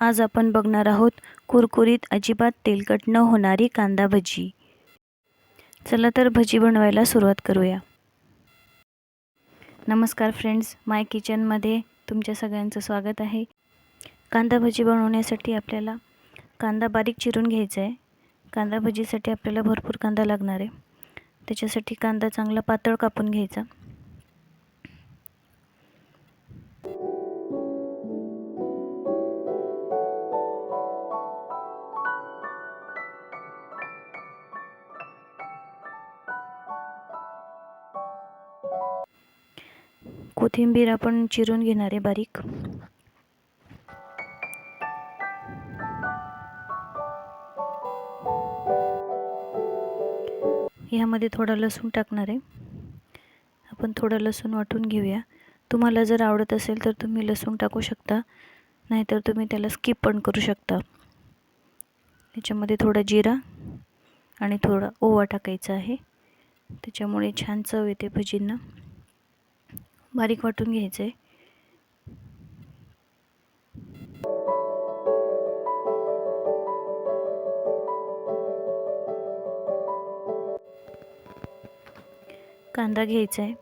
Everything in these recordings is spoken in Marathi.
आज आपण बघणार आहोत कुरकुरीत अजिबात तेलकट न होणारी कांदा भजी। चला तर भजी बनवायला सुरुवात करूया। नमस्कार फ्रेंड्स, माय किचनमध्ये तुमच्या सगळ्यांचं स्वागत आहे। कांदा भजी बनवण्यासाठी आपल्याला कांदा बारीक चिरून घ्यायचा आहे। कांदा भजीसाठी आपल्याला भरपूर कांदा लागणार आहे। त्याच्यासाठी कांदा चांगला पातळ कापून घ्यायचा। कोथिंबीर आपण चिरून घेणार आहे बारीक। यामध्ये थोडा लसूण टाकणार आहे। आपण थोडा लसूण वाटून घेऊया। तुम्हाला जर आवडत असेल तर तुम्ही लसूण टाकू शकता, नाहीतर तुम्ही त्याला स्किप पण करू शकता। याच्यामध्ये थोडा जिरा आणि थोडा ओवा टाकायचा आहे, त्याच्यामुळे छान चव येते भजींना। बारीक वाटून घ्यायचं आहे। कांदा घ्यायचा आहे।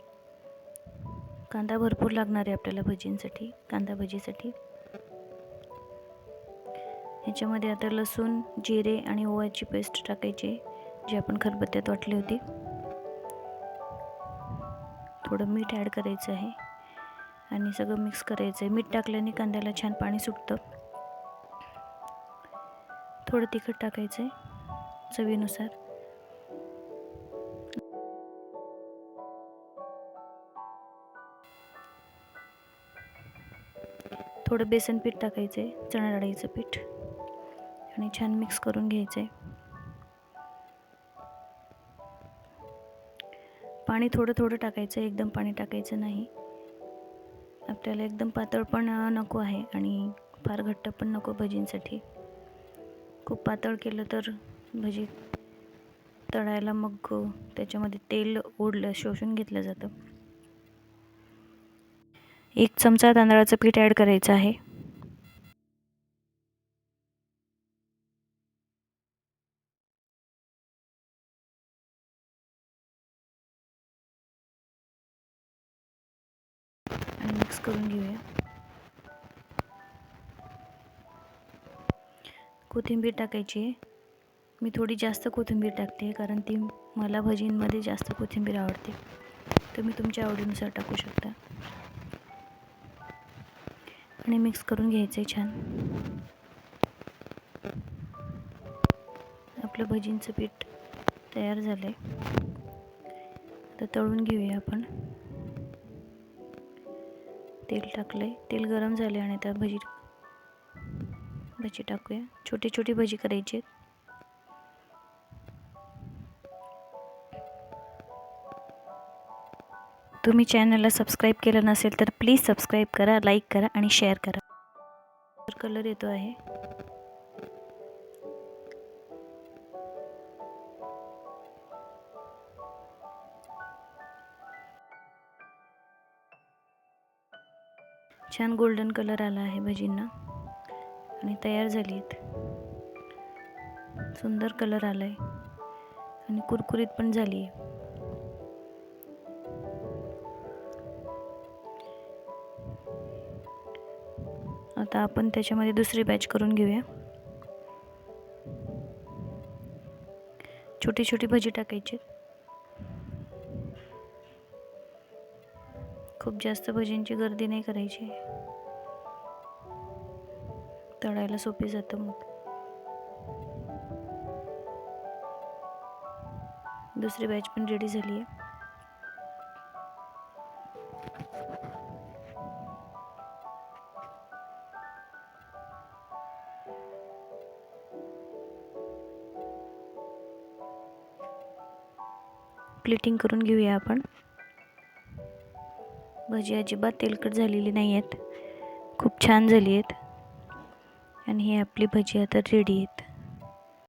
कांदा भरपूर लागणार आहे आपल्याला भजींसाठी, कांदा भजीसाठी। याच्यामध्ये आता लसूण, जिरे आणि ओव्याची पेस्ट टाकायची, जी आपण खलबत्त्यात वाटली होती। थोडं मीठ ॲड करायचं आहे आणि सगळं मिक्स करायचं आहे। मीठ टाकल्याने कांद्याला छान पाणी सुटतं। थोडं तिखट टाकायचं आहे चवीनुसार। थोडं बेसन पीठ टाकायचं आहे, चणा डाळीचं पीठ, आणि छान मिक्स करून घ्यायचं आहे। पाणी थोडं थोडं टाकायचं, एकदम पाणी टाकायचं नाही। आपल्याला एकदम पातळ पण नको आहे आणि फार घट्ट पण नको भजींसाठी। खूप पातळ केलं तर भजी तळायला मग त्याच्यामध्ये तेल शोषून घेतलं जातं। 1 चमचा तांदळाचं पीठ ॲड करायचं आहे। आणि मिक्स करून घेऊया। कोथिंबीर टाकायची आहे। मी थोडी जास्त कोथिंबीर टाकते, कारण ती मला भजींमध्ये जास्त कोथिंबीर आवडते। तुम्ही तुमच्या आवडीनुसार टाकू शकता। आणि मिक्स करून घ्यायचे छान। आपलं भजींचं पीठ तयार झालंय। आता तळून घेऊया आपण। तेल टाकलंय, तेल गरम झाले आणि त्यात भजी टाकूया। छोटी छोटी भजी करायची। तुम्ही चॅनलला सबस्क्राईब केलं नसेल तर प्लीज सबस्क्राईब करा, लाईक करा आणि शेअर करा। कलर येतो आहे। छान गोल्डन कलर आला आहे भजींना आणि तयार झाली आहेत। सुंदर कलर आलाय आणि कुरकुरीत पण झाली आहे। आता आपण त्याच्यामध्ये दुसरी बॅच करून घेऊया। छोटी छोटी भजी टाकायची। खूप जास्त भजींची गर्दी नाही करायची, तळायला सोपी जातं मग। दुसरी बॅच पण रेडी झाली आहे। प्लेटिंग करून घेऊया आपण। भजी अजिबात तेलकट झालेली नाही आहेत, खूप छान झाली आहेत। आणि ही आपली भजी आता रेडी आहेत।